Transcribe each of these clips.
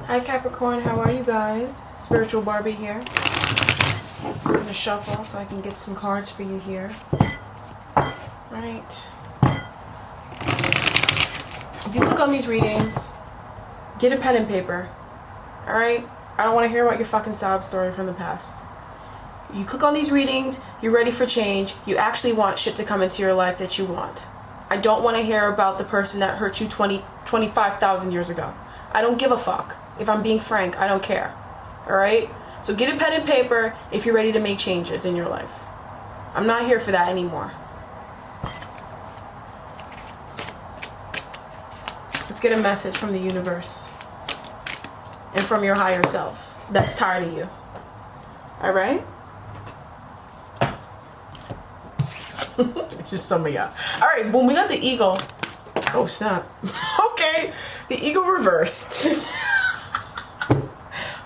Hi Capricorn, how are you guys? Spiritual Barbie here. Just gonna shuffle so I can get some cards for you here. Right. If you click on these readings, get a pen and paper. Alright? I don't want to hear about your fucking sob story from the past. You click on these readings, you're ready for change. You actually want shit to come into your life that you want. I don't want to hear about the person that hurt you 25,000 years ago. I don't give a fuck. If I'm being frank, I don't care. Alright? So get a pen and paper if you're ready to make changes in your life. I'm not here for that anymore. Let's get a message from the universe. And from your higher self that's tired of you. Alright? It's just some of y'all. Alright, boom, we got the eagle. Oh, snap. Okay. The eagle reversed.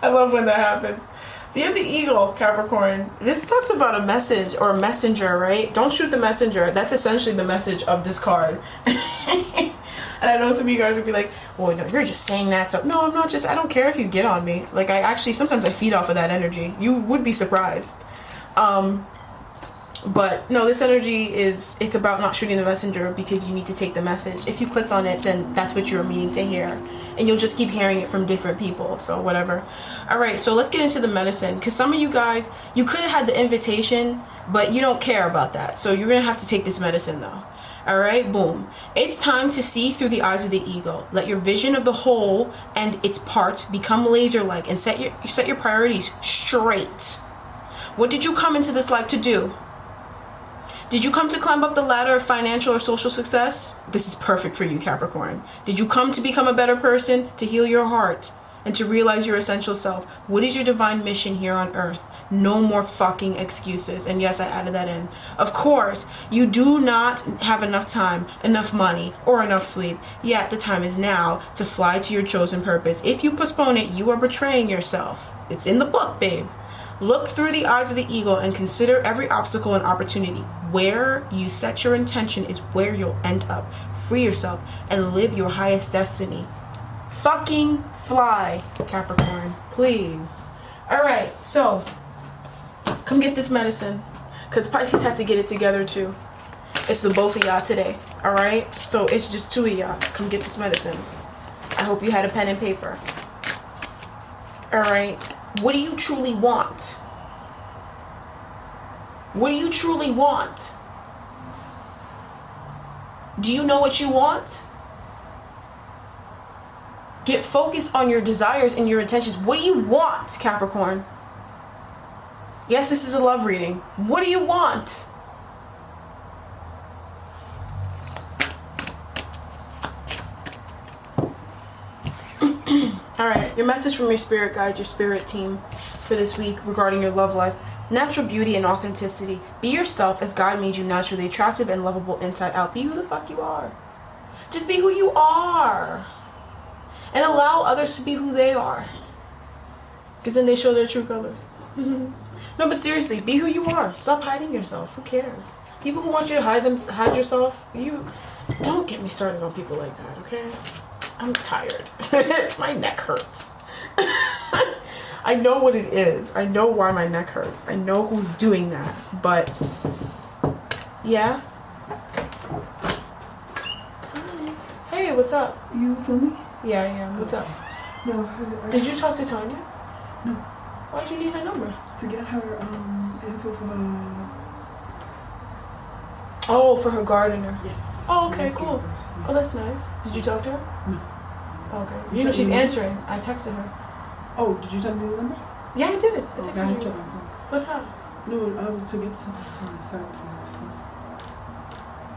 I love when that happens. So you have the eagle, Capricorn. This talks about a message or a messenger, right? Don't shoot the messenger. That's essentially the message of this card. And I know some of you guys would be like, well, no, you're just saying that. So no, I'm not just, I don't care if you get on me. Like, I actually, sometimes I feed off of that energy. You would be surprised. But no, this energy is, it's about not shooting the messenger because you need to take the message. If you clicked on it, then that's what you're meaning to hear. And you'll just keep hearing it from different people. So whatever. Alright, so let's get into the medicine. Because some of you guys, you could have had the invitation, but you don't care about that. So you're going to have to take this medicine though. Alright, boom. It's time to see through the eyes of the eagle. Let your vision of the whole and its parts become laser-like and set your priorities straight. What did you come into this life to do? Did you come to climb up the ladder of financial or social success? This is perfect for you, Capricorn. Did you come to become a better person, to heal your heart, and to realize your essential self? What is your divine mission here on earth? No more fucking excuses. And yes, I added that in. Of course, you do not have enough time, enough money, or enough sleep. Yet the time is now to fly to your chosen purpose. If you postpone it, you are betraying yourself. It's in the book, babe. Look through the eyes of the eagle and consider every obstacle and opportunity. Where you set your intention is where you'll end up. Free yourself and live your highest destiny. Fucking fly, Capricorn. Please. Alright, so come get this medicine. Because Pisces has to get it together too. It's the both of y'all today. Alright? So it's just two of y'all. Come get this medicine. I hope you had a pen and paper. Alright? What do you truly want? What do you truly want? Do you know what you want? Get focused on your desires and your intentions. What do you want, Capricorn? Yes, this is a love reading. What do you want? Alright, your message from your spirit guides, your spirit team for this week regarding your love life. Natural beauty and authenticity. Be yourself as God made you naturally attractive and lovable inside out. Be who the fuck you are. Just be who you are. And allow others to be who they are. Because then they show their true colors. No, but seriously, be who you are. Stop hiding yourself. Who cares? People who want you to hide yourself, you don't get me started on people like that, okay? I'm tired. My neck hurts. I know what it is. I know why my neck hurts. I know who's doing that. But, yeah. Hey, what's up? You filming? Yeah, I am. What's up? No. Did you talk to Tanya? No. Why'd you need her number? To get her info for her. Oh, for her gardener. Yes. Oh, okay, cool. Oh, that's nice. Did you talk to her? No. Okay. You know she's answering. I texted her. Oh, did you send me the number? Yeah, I did. I texted her. Okay. What's up? No, I was to get something from the side for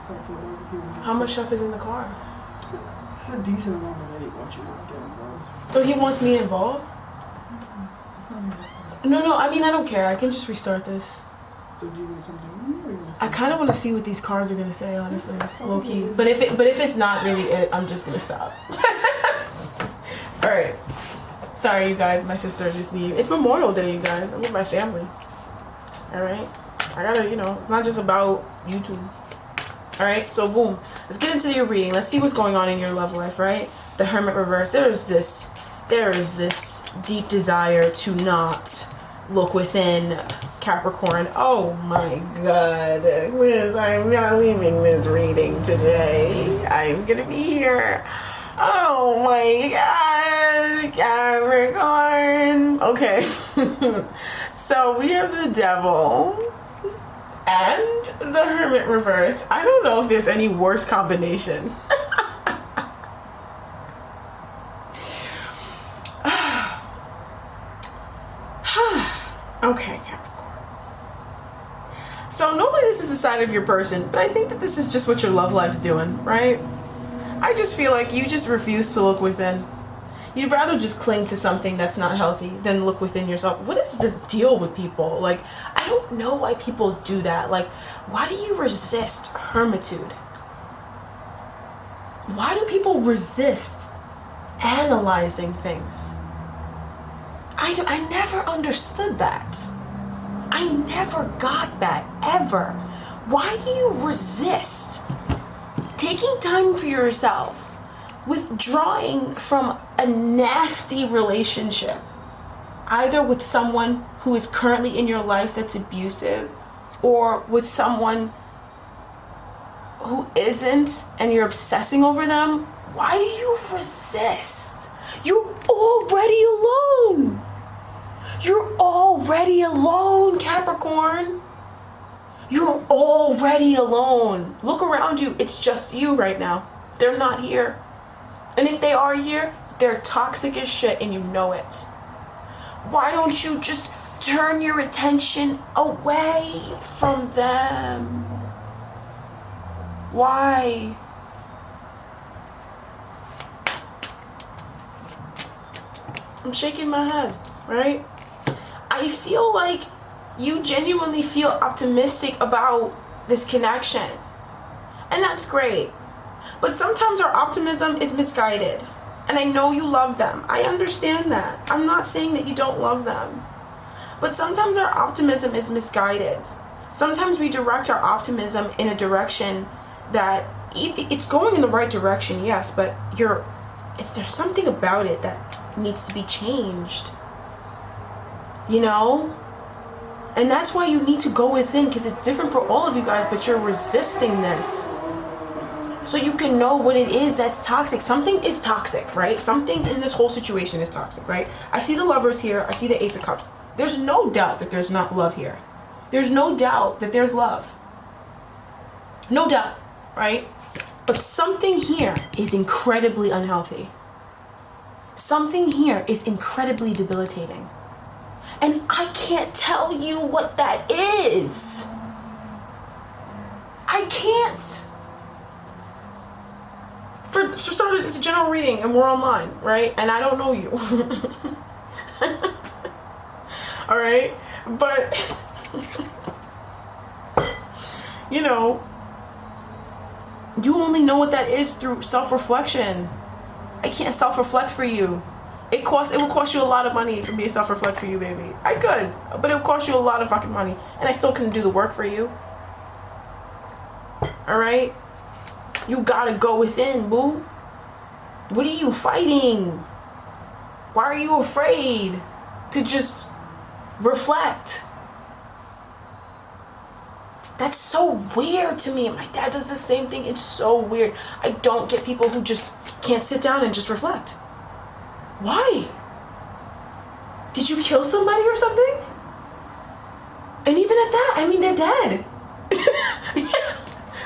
stuff for barbecue. How much stuff is in the car? It's a decent amount of money. Want you to get involved? So he wants me involved? No, I mean, I don't care. I can just restart this. So do you want to come to me or you want to I kind of want to see what these cards are going to say, honestly. Low key. But if it's not really it, I'm just going to stop. Alright. Sorry, you guys. My sister just leave. It's Memorial Day, you guys. I'm with my family. Alright? I gotta, it's not just about YouTube. Alright? So, boom. Let's get into your reading. Let's see what's going on in your love life, right? The Hermit reverse. There's this there is this deep desire to not look within, Capricorn. Oh my God, Liz, I'm not leaving this reading today. I'm gonna be here. Oh my God, Capricorn. Okay, so we have the Devil and the Hermit reverse. I don't know if there's any worse combination. Okay, Capricorn. So normally this is the side of your person, but I think that this is just what your love life's doing, right? I just feel like you just refuse to look within. You'd rather just cling to something that's not healthy than look within yourself. What is the deal with people? Like, I don't know why people do that. Like, why do you resist hermitude? Why do people resist analyzing things? I never understood that. I never got that, ever. Why do you resist taking time for yourself, withdrawing from a nasty relationship, either with someone who is currently in your life that's abusive, or with someone who isn't and you're obsessing over them? Why do you resist? You're already alone. You're already alone, Capricorn. You're already alone. Look around you. It's just you right now. They're not here. And if they are here, they're toxic as shit and you know it. Why don't you just turn your attention away from them? Why? I'm shaking my head, right? I feel like you genuinely feel optimistic about this connection. And that's great. But sometimes our optimism is misguided. And I know you love them. I understand that. I'm not saying that you don't love them. But sometimes our optimism is misguided. Sometimes we direct our optimism in a direction that it's going in the right direction, yes, but there's something about it that needs to be changed. You know? And that's why you need to go within, because it's different for all of you guys, but you're resisting this. So you can know what it is that's toxic. Something is toxic, right? Something in this whole situation is toxic, right? I see the Lovers here. I see the Ace of Cups. There's no doubt that there's not love here. There's no doubt that there's love. No doubt, right? But something here is incredibly unhealthy. Something here is incredibly debilitating. And I can't tell you what that is. I can't. For starters, it's a general reading and we're online, right? And I don't know you. All right? But, you know, you only know what that is through self-reflection. I can't self-reflect for you. It would cost you a lot of money for me to self-reflect for you, baby. I could, but it would cost you a lot of fucking money. And I still couldn't do the work for you. Alright? You gotta go within, boo. What are you fighting? Why are you afraid to just reflect? That's so weird to me. My dad does the same thing. It's so weird. I don't get people who just can't sit down and just reflect. Why? Did you kill somebody or something? And even at that, I mean, they're dead. Yeah.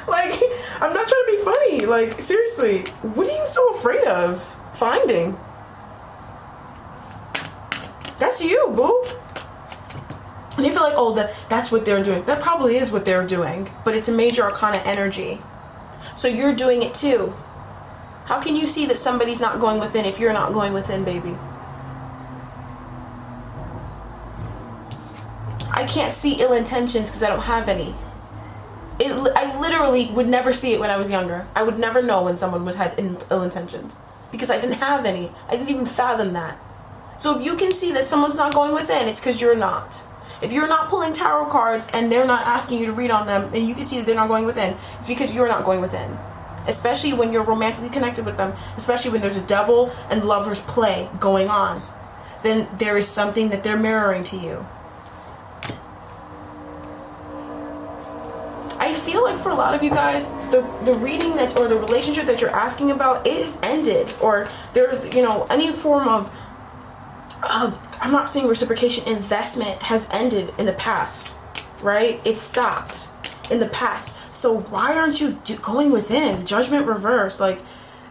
Like, I'm not trying to be funny. Like, seriously, what are you so afraid of finding? That's you, boo. And you feel like, oh, that's what they're doing. That probably is what they're doing, but it's a major arcana energy. So you're doing it too. How can you see that somebody's not going within if you're not going within, baby? I can't see ill intentions because I don't have any. I literally would never see it when I was younger. I would never know when someone had ill intentions because I didn't have any. I didn't even fathom that. So if you can see that someone's not going within, it's because you're not. If you're not pulling tarot cards and they're not asking you to read on them, and you can see that they're not going within, it's because you're not going within. especially when you're romantically connected with them, especially when there's a devil and lovers play going on, then there is something that they're mirroring to you. I feel like for a lot of you guys, the reading that, or the relationship that you're asking about is ended, or there's, you know, any form of I'm not saying reciprocation, investment has ended in the past, right? It stopped in the past. So why aren't you going within? Judgment reversed. Like,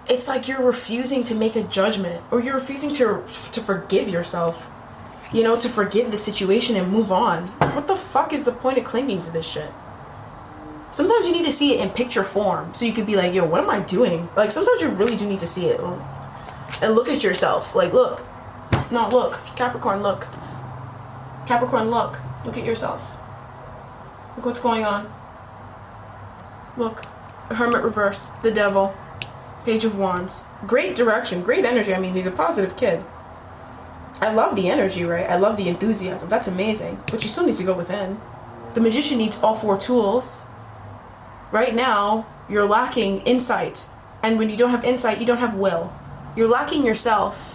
it's like you're refusing to make a judgment, or you're refusing to forgive yourself, you know, to forgive the situation and move on. What the fuck is the point of clinging to this shit? Sometimes you need to see it in picture form so you could be like, yo, what am I doing? Like, sometimes you really do need to see it and look at yourself. Like, look. No, look. Capricorn, look. Capricorn, look. Look at yourself. Look what's going on. Look. The Hermit reverse. The Devil. Page of Wands. Great direction. Great energy. I mean, he's a positive kid. I love the energy, right? I love the enthusiasm. That's amazing. But you still need to go within. The Magician needs all 4 tools. Right now, you're lacking insight. And when you don't have insight, you don't have will. You're lacking yourself.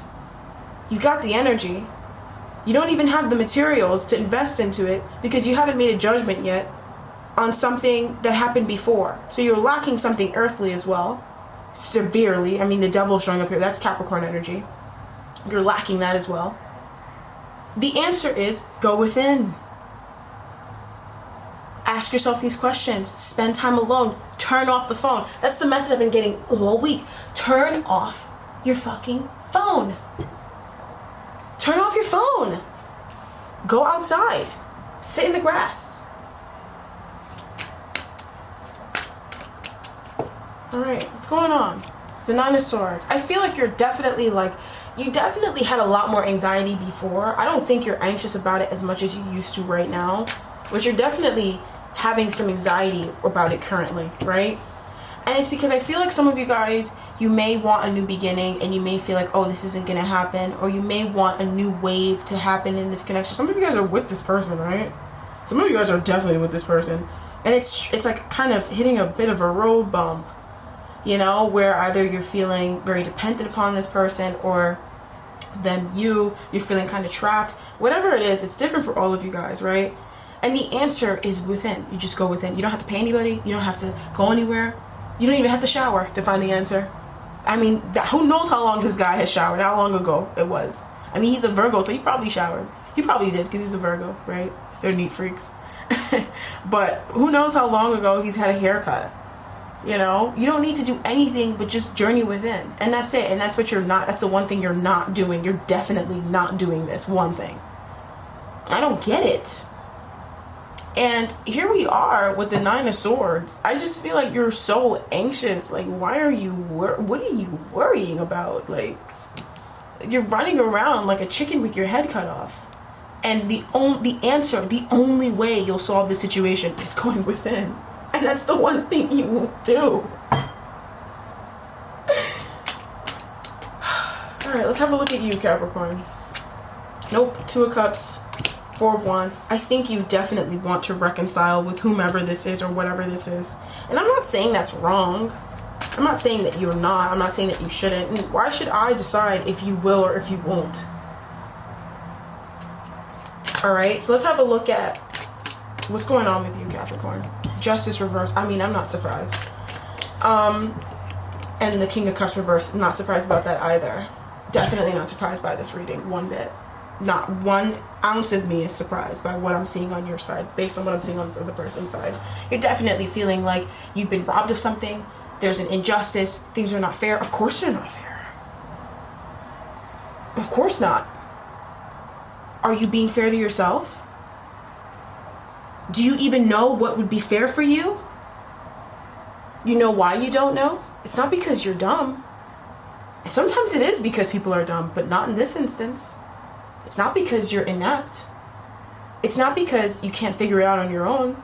You've got the energy. You don't even have the materials to invest into it because you haven't made a judgment yet on something that happened before. So you're lacking something earthly as well. Severely. I mean, the Devil showing up here, that's Capricorn energy. You're lacking that as well. The answer is go within. Ask yourself these questions. Spend time alone. Turn off the phone. That's the message I've been getting all week. Turn off your fucking phone. Turn off your phone. Go outside. Sit in the grass. Alright, what's going on? The 9 of Swords. I feel like you're definitely you definitely had a lot more anxiety before. I don't think you're anxious about it as much as you used to right now. But you're definitely having some anxiety about it currently, right? And it's because I feel like some of you guys, you may want a new beginning and you may feel like, oh, this isn't going to happen. Or you may want a new wave to happen in this connection. Some of you guys are with this person, right? Some of you guys are definitely with this person. And it's like kind of hitting a bit of a road bump, you know, where either you're feeling very dependent upon this person or you're feeling kind of trapped. Whatever it is, it's different for all of you guys, right? And the answer is within. You just go within. You don't have to pay anybody. You don't have to go anywhere. You don't even have to shower to find the answer. I mean, who knows how long this guy has showered, how long ago it was. I mean, he's a Virgo, so he probably showered. He probably did, because he's a Virgo, right? They're neat freaks. But who knows how long ago he's had a haircut. You know? You don't need to do anything but just journey within. And that's it. And that's what you're not, that's the one thing you're not doing. You're definitely not doing this one thing. I don't get it. And here we are with the 9 of Swords. I just feel like you're so anxious. Like, why are you, what are you worrying about? Like, you're running around like a chicken with your head cut off. And the only way you'll solve the situation is going within. And that's the one thing you won't do. Alright, let's have a look at you, Capricorn. Nope, 2 of Cups. 4 of Wands. I think you definitely want to reconcile with whomever this is or whatever this is. And I'm not saying that's wrong. I'm not saying that you're not. I'm not saying that you shouldn't. And why should I decide if you will or if you won't? Alright, so let's have a look at what's going on with you, Capricorn. Justice reversed. I mean, I'm not surprised. And the King of Cups reversed. I'm not surprised about that either. Definitely not surprised by this reading one bit. Not 1 ounce of me is surprised by what I'm seeing on your side, based on what I'm seeing on the other person's side. You're definitely feeling like you've been robbed of something. There's an injustice. Things are not fair. Of course they're not fair. Of course not. Are you being fair to yourself? Do you even know what would be fair for you? You know why you don't know? It's not because you're dumb. Sometimes it is because people are dumb, but not in this instance. It's not because you're inept. It's not because you can't figure it out on your own.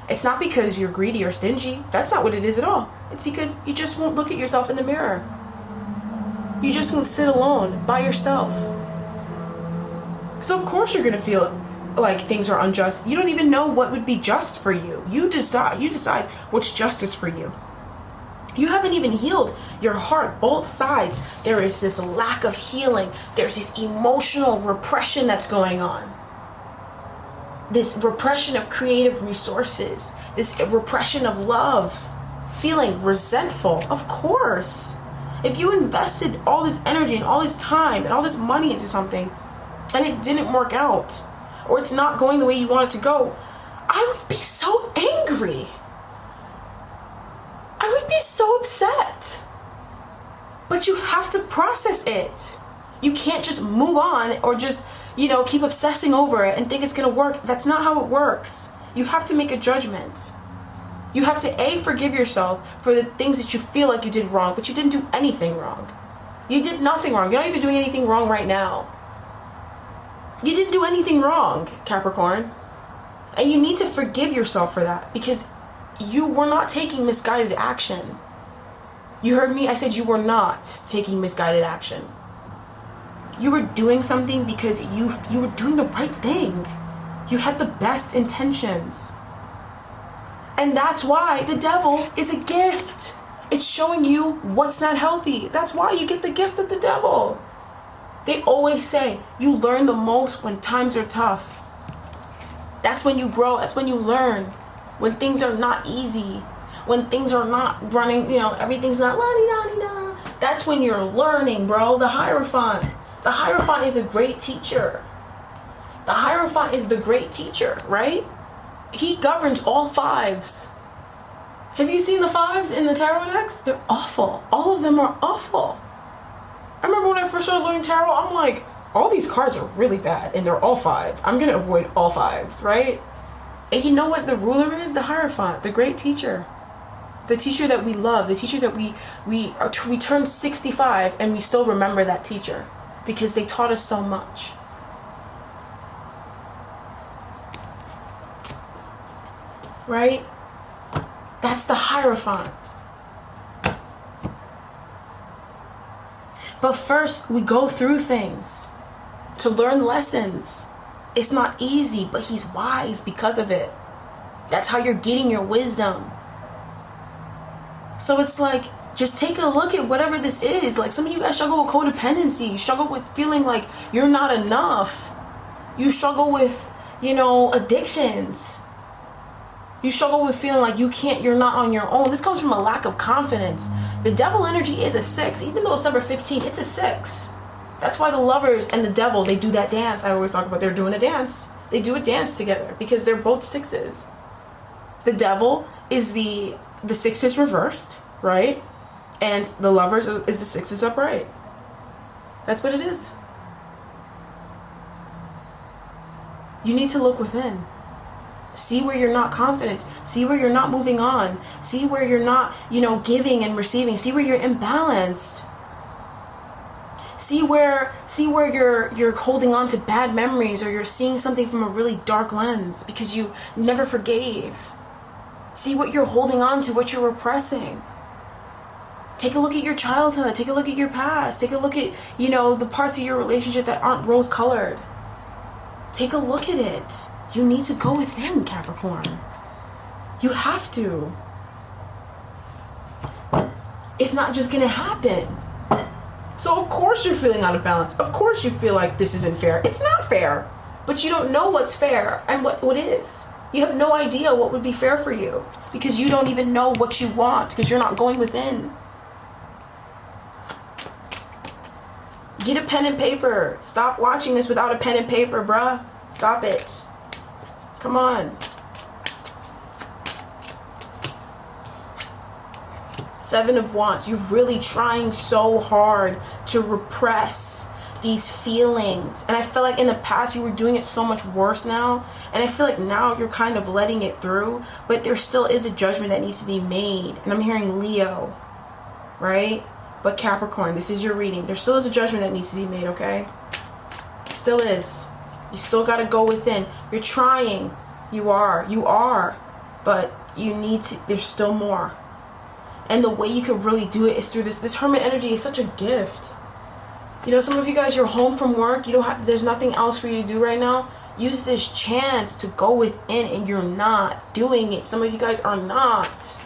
It's not because you're greedy or stingy. That's not what it is at all. It's because you just won't look at yourself in the mirror. You just won't sit alone by yourself. So of course you're going to feel like things are unjust. You don't even know what would be just for you. You decide what's justice for you. You haven't even healed your heart, both sides. There is this lack of healing. There's this emotional repression that's going on. This repression of creative resources. This repression of love. Feeling resentful, of course. If you invested all this energy and all this time and all this money into something and it didn't work out, or it's not going the way you want it to go, I would be so angry. I would be so upset. But you have to process it. You can't just move on or just, keep obsessing over it and think it's going to work. That's not how it works. You have to make a judgment. You have to forgive yourself for the things that you feel like you did wrong, but you didn't do anything wrong. You did nothing wrong. You're not even doing anything wrong right now. You didn't do anything wrong, Capricorn. And you need to forgive yourself for that, because you were not taking misguided action. You heard me? I said you were not taking misguided action. You were doing something because you were doing the right thing. You had the best intentions. And that's why the devil is a gift. It's showing you what's not healthy. That's why you get the gift of the devil. They always say you learn the most when times are tough. That's when you grow. That's when you learn. When things are not easy. When things are not running, everything's not la-di-da-di-da. That's when you're learning, bro. The Hierophant. The Hierophant is a great teacher. The Hierophant is the great teacher, right? He governs all fives. Have you seen the fives in the tarot decks? They're awful. All of them are awful. I remember when I first started learning tarot, I'm like, all these cards are really bad and they're all five. I'm going to avoid all fives, right? And you know what the ruler is? The Hierophant, the great teacher. The teacher that we love, the teacher that we turn 65 and we still remember that teacher because they taught us so much. Right? That's the Hierophant. But first, we go through things to learn lessons. It's not easy, but he's wise because of it. That's how you're getting your wisdom. So it's like, just take a look at whatever this is. Like, some of you guys struggle with codependency. You struggle with feeling like you're not enough. You struggle with, addictions. You struggle with feeling like you're not on your own. This comes from a lack of confidence. The devil energy is a 6. Even though it's number 15, it's a 6. That's why the Lovers and the devil, they do that dance. I always talk about they're doing a dance. They do a dance together because they're both 6s. The devil is the 6s reversed, right? And the Lovers is the 6s upright. That's what it is. You need to look within. See where you're not confident. See where you're not moving on. See where you're not, giving and receiving. See where you're imbalanced. See where you're holding on to bad memories, or you're seeing something from a really dark lens because you never forgave. See what you're holding on to, what you're repressing. Take a look at your childhood. Take a look at your past. Take a look at, the parts of your relationship that aren't rose-colored. Take a look at it. You need to go within, Capricorn. You have to. It's not just gonna happen. So of course you're feeling out of balance. Of course you feel like this isn't fair. It's not fair. But you don't know what's fair and what is. You have no idea what would be fair for you because you don't even know what you want because you're not going within. Get a pen and paper. Stop watching this without a pen and paper, bruh. Stop it. Come on. 7 of Wands. You're really trying so hard to repress these feelings. And I feel like in the past you were doing it so much worse now. And I feel like now you're kind of letting it through. But there still is a judgment that needs to be made. And I'm hearing Leo. Right? But Capricorn, this is your reading. There still is a judgment that needs to be made, okay? Still is. You still got to go within. You're trying. You are. But you need to, there's still more. And the way you can really do it is through this. This Hermit energy is such a gift. Some of you guys, you're home from work. There's nothing else for you to do right now. Use this chance to go within, and you're not doing it. Some of you guys are not.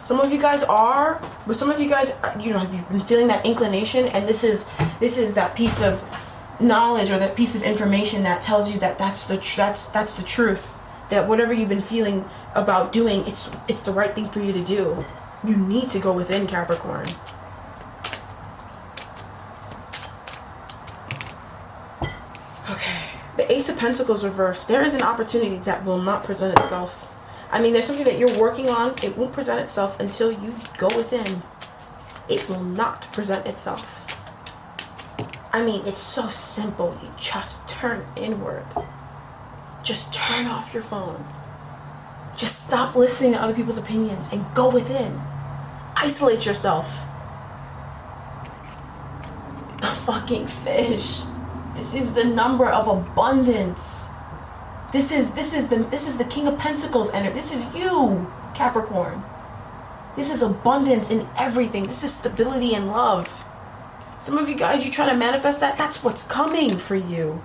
Some of you guys are, but some of you guys, you know, have you been feeling that inclination, and this is that piece of knowledge or that piece of information that tells you that that's the truth. That whatever you've been feeling about doing, it's the right thing for you to do. You need to go within, Capricorn. Okay, the Ace of Pentacles Reversed. There is an opportunity that will not present itself. I mean, there's something that you're working on. It won't present itself until you go within. It will not present itself. I mean, it's so simple. You just turn inward. Just turn off your phone. Just stop listening to other people's opinions and go within. Isolate yourself. The fucking fish. This is the number of abundance. This is the King of Pentacles energy. This is you, Capricorn. This is abundance in everything. This is stability and love. Some of you guys, you trying to manifest that. That's what's coming for you.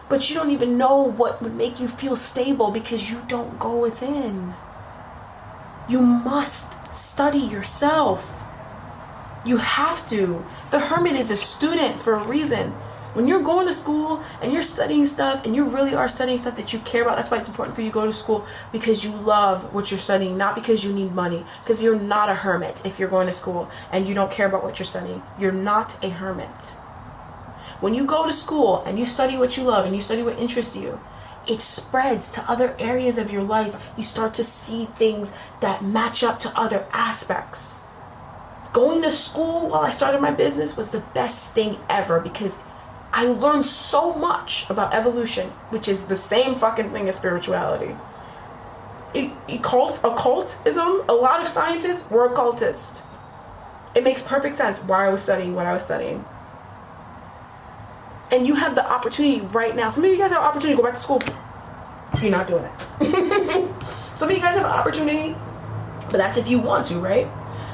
But you don't even know what would make you feel stable because you don't go within. You must study yourself. You have to. The Hermit is a student for a reason. When you're going to school and you're studying stuff and you really are studying stuff that you care about, that's why it's important for you to go to school, because you love what you're studying, not because you need money. Because you're not a hermit if you're going to school and you don't care about what you're studying. You're not a hermit. When you go to school and you study what you love and you study what interests you, it spreads to other areas of your life. You start to see things that match up to other aspects. Going to school while I started my business was the best thing ever because I learned so much about evolution, which is the same fucking thing as spirituality. Occultism, a lot of scientists were occultists. It makes perfect sense why I was studying what I was studying. And you have the opportunity right now. Some of you guys have an opportunity to go back to school. You're not doing it. Some of you guys have an opportunity, but that's if you want to, right?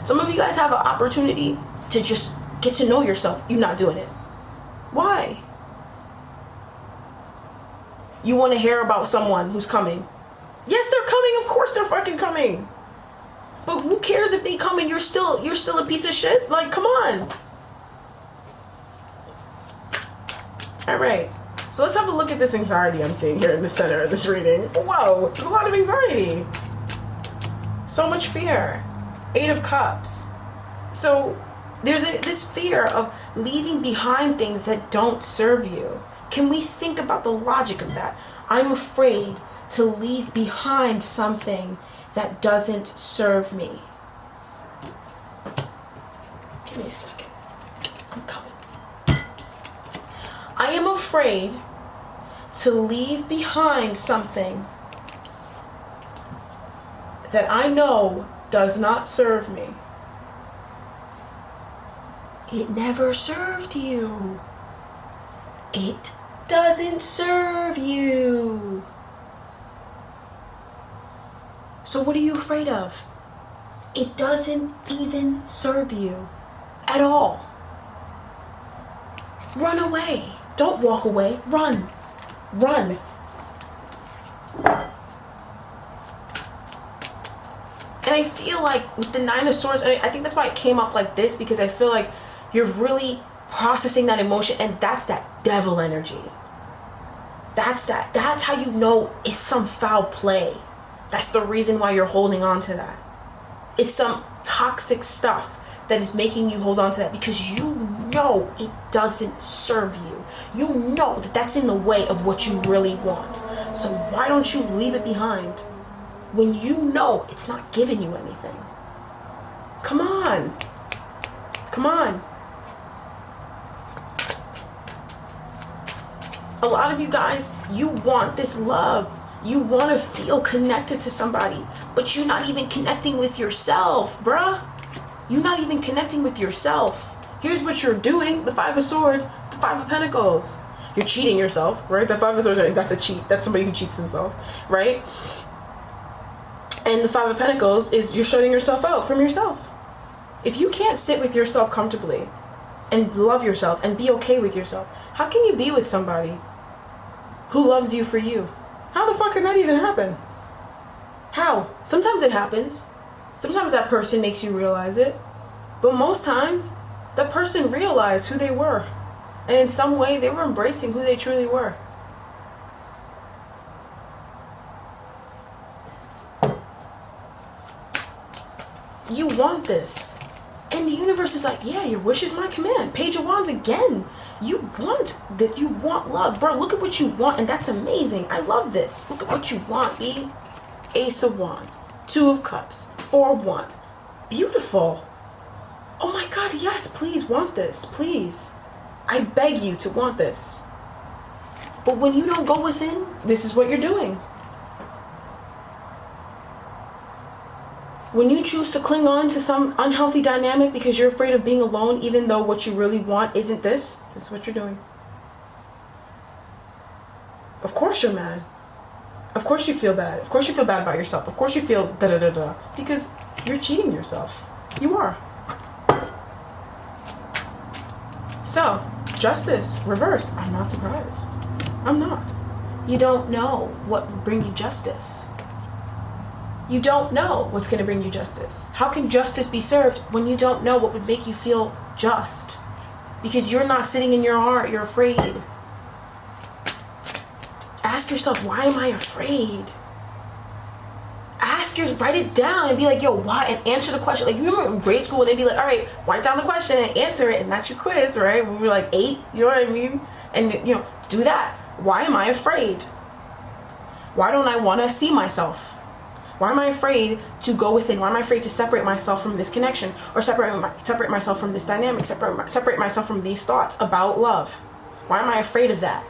Some of you guys have an opportunity to just get to know yourself. You're not doing it. Why? You want to hear about someone who's coming. Yes, they're coming. Of course they're fucking coming. But who cares if they come and you're still a piece of shit? Like, come on. All right. So let's have a look at this anxiety I'm seeing here in the center of this reading. Whoa, there's a lot of anxiety. So much fear. 8 of Cups. So there's this fear of leaving behind things that don't serve you. Can we think about the logic of that? I'm afraid to leave behind something that doesn't serve me. Give me a second. I'm coming. I am afraid to leave behind something that I know does not serve me. It never served you. It doesn't serve you. So what are you afraid of? It doesn't even serve you at all. Run away. Don't walk away. Run. Run. And I feel like with the 9 of Swords, I think that's why it came up like this, because I feel like you're really processing that emotion, and that's that devil energy. That's how you know it's some foul play. That's the reason why you're holding on to that. It's some toxic stuff that is making you hold on to that, because you know it doesn't serve you. You know that that's in the way of what you really want. So why don't you leave it behind when you know it's not giving you anything? Come on. Come on. A lot of you guys, you want this love. You want to feel connected to somebody, but you're not even connecting with yourself, bruh. You're not even connecting with yourself. Here's what you're doing. The 5 of Swords, the 5 of Pentacles. You're cheating yourself, right? The 5 of Swords, that's a cheat. That's somebody who cheats themselves, right? And the 5 of Pentacles is you're shutting yourself out from yourself. If you can't sit with yourself comfortably and love yourself and be okay with yourself, how can you be with somebody who loves you for you? How the fuck can that even happen? How? Sometimes it happens. Sometimes that person makes you realize it. But most times, the person realized who they were. And in some way, they were embracing who they truly were. You want this. And the universe is like, yeah, your wish is my command. Page of Wands again. You want this. You want love. Bro, look at what you want. And that's amazing. I love this. Look at what you want, B. Ace of Wands. 2 of Cups. 4 of Wands. Beautiful. Oh my God, yes, please want this. Please. I beg you to want this. But when you don't go within, this is what you're doing. When you choose to cling on to some unhealthy dynamic because you're afraid of being alone, even though what you really want isn't this is what you're doing. Of course you're mad. Of course you feel bad. Of course you feel bad about yourself. Of course you feel da-da-da-da. Because you're cheating yourself. You are. So, justice, reversed. I'm not surprised. I'm not. You don't know what will bring you justice. You don't know what's going to bring you justice. How can justice be served when you don't know what would make you feel just? Because you're not sitting in your heart, you're afraid. Ask yourself, why am I afraid? Write it down and be like, yo, why? And answer the question. Like, you remember in grade school when they'd be like, all right, write down the question and answer it, and that's your quiz, right? When we were like 8, you know what I mean? And, you know, do that. Why am I afraid? Why don't I want to see myself? Why am I afraid to go within? Why am I afraid to separate myself from this connection? Or separate myself from this dynamic? Separate myself from these thoughts about love? Why am I afraid of that?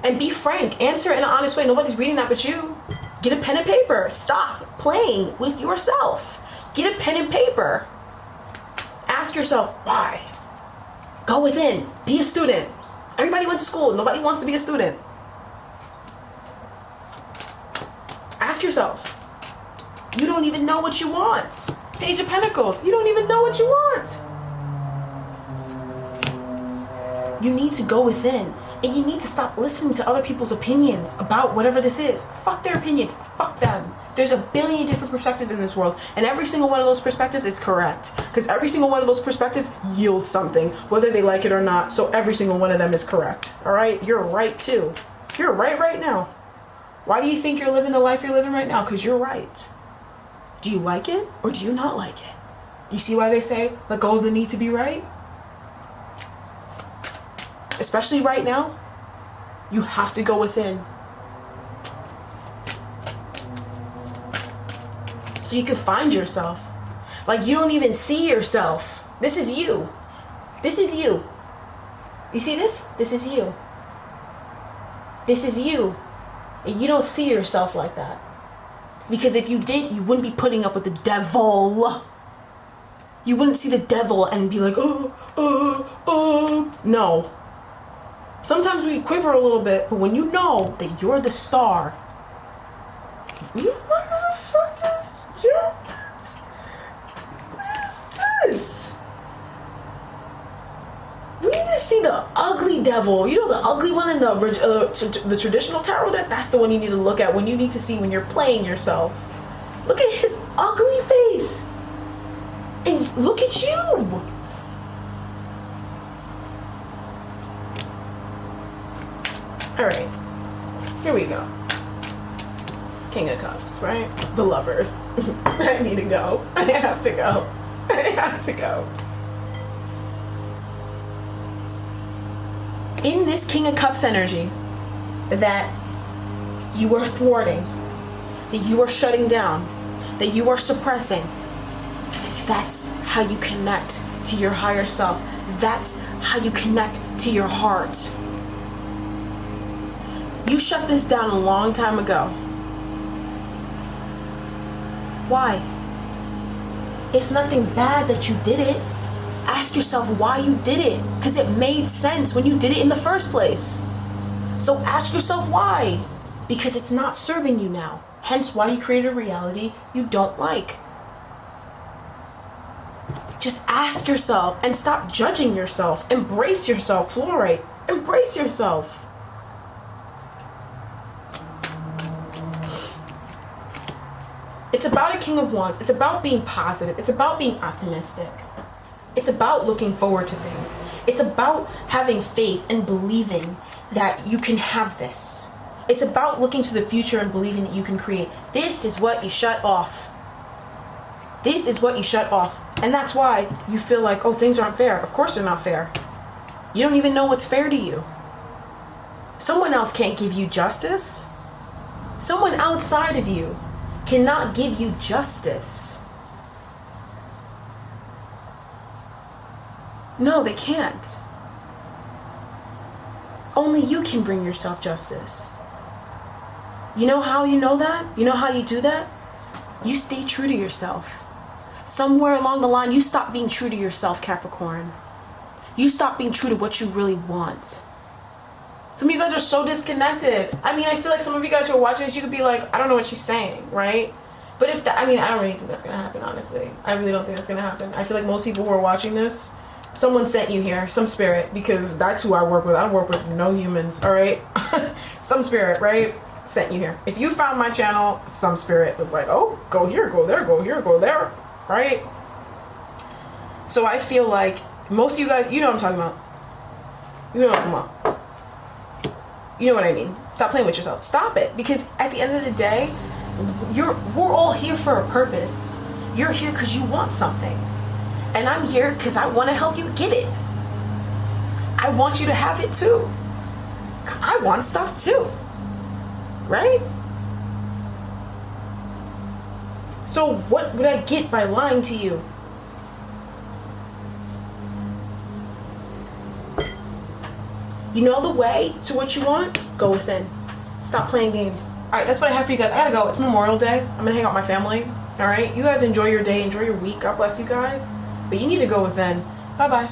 And be frank. Answer in an honest way. Nobody's reading that but you. Get a pen and paper. Stop playing with yourself. Get a pen and paper. Ask yourself, why? Go within. Be a student. Everybody went to school. Nobody wants to be a student. Ask yourself. You don't even know what you want. Page of Pentacles. You don't even know what you want. You need to go within. And you need to stop listening to other people's opinions about whatever this is. Fuck their opinions. Fuck them. There's a billion different perspectives in this world. And every single one of those perspectives is correct. Because every single one of those perspectives yields something. Whether they like it or not. So every single one of them is correct. Alright? You're right too. You're right now. Why do you think you're living the life you're living right now? Because you're right. Do you like it or do you not like it? You see why they say, let go of the need to be right? Especially right now, you have to go within. So you can find yourself. Like, you don't even see yourself. This is you. This is you. You see this? This is you. This is you. And you don't see yourself like that. Because if you did, you wouldn't be putting up with the devil. You wouldn't see the devil and be like, no. Sometimes we quiver a little bit, but when you know that you're the star, what the fuck is what is this? We need to see the ugly devil. You know, the ugly one in the traditional tarot deck? That's the one you need to look at when you need to see when you're playing yourself. Look at his ugly face. And look at you. Alright, here we go. King of Cups, right? The Lovers. I need to go. I have to go. I have to go. In this King of Cups energy that you are thwarting, that you are shutting down, that you are suppressing, that's how you connect to your higher self. That's how you connect to your heart. You shut this down a long time ago. Why? It's nothing bad that you did it. Ask yourself why you did it. Because it made sense when you did it in the first place. So ask yourself why. Because it's not serving you now. Hence why you created a reality you don't like. Just ask yourself and stop judging yourself. Embrace yourself, Fluorite. Embrace yourself. It's about a King of Wands. It's about being positive. It's about being optimistic. It's about looking forward to things. It's about having faith and believing that you can have this. It's about looking to the future and believing that you can create. This is what you shut off. This is what you shut off. And that's why you feel like, oh, things aren't fair. Of course they're not fair. You don't even know what's fair to you. Someone else can't give you justice. Someone outside of you cannot give you justice. No, they can't. Only you can bring yourself justice. You know how you know that? You know how you do that? You stay true to yourself. Somewhere along the line, you stop being true to yourself, Capricorn. You stop being true to what you really want. Some of you guys are so disconnected. I mean, I feel like some of you guys who are watching this, you could be like, I don't know what she's saying, right? But if that, I mean, I don't really think that's going to happen, honestly. I really don't think that's going to happen. I feel like most people who are watching this, someone sent you here, some spirit, because that's who I work with. I don't work with no humans, all right? Some spirit, right? Sent you here. If you found my channel, some spirit was like, oh, go here, go there, go here, go there, right? So I feel like most of you guys, you know what I'm talking about. You know what I'm talking about. You know what I mean. Stop playing with yourself. Stop it. Because at the end of the day, we're all here for a purpose. You're here because you want something. And I'm here because I want to help you get it. I want you to have it too. I want stuff too. Right? So what would I get by lying to you? You know the way to what you want? Go within. Stop playing games. Alright, that's what I have for you guys. I gotta go. It's Memorial Day. I'm gonna hang out with my family. Alright? You guys enjoy your day. Enjoy your week. God bless you guys. But you need to go within. Bye-bye.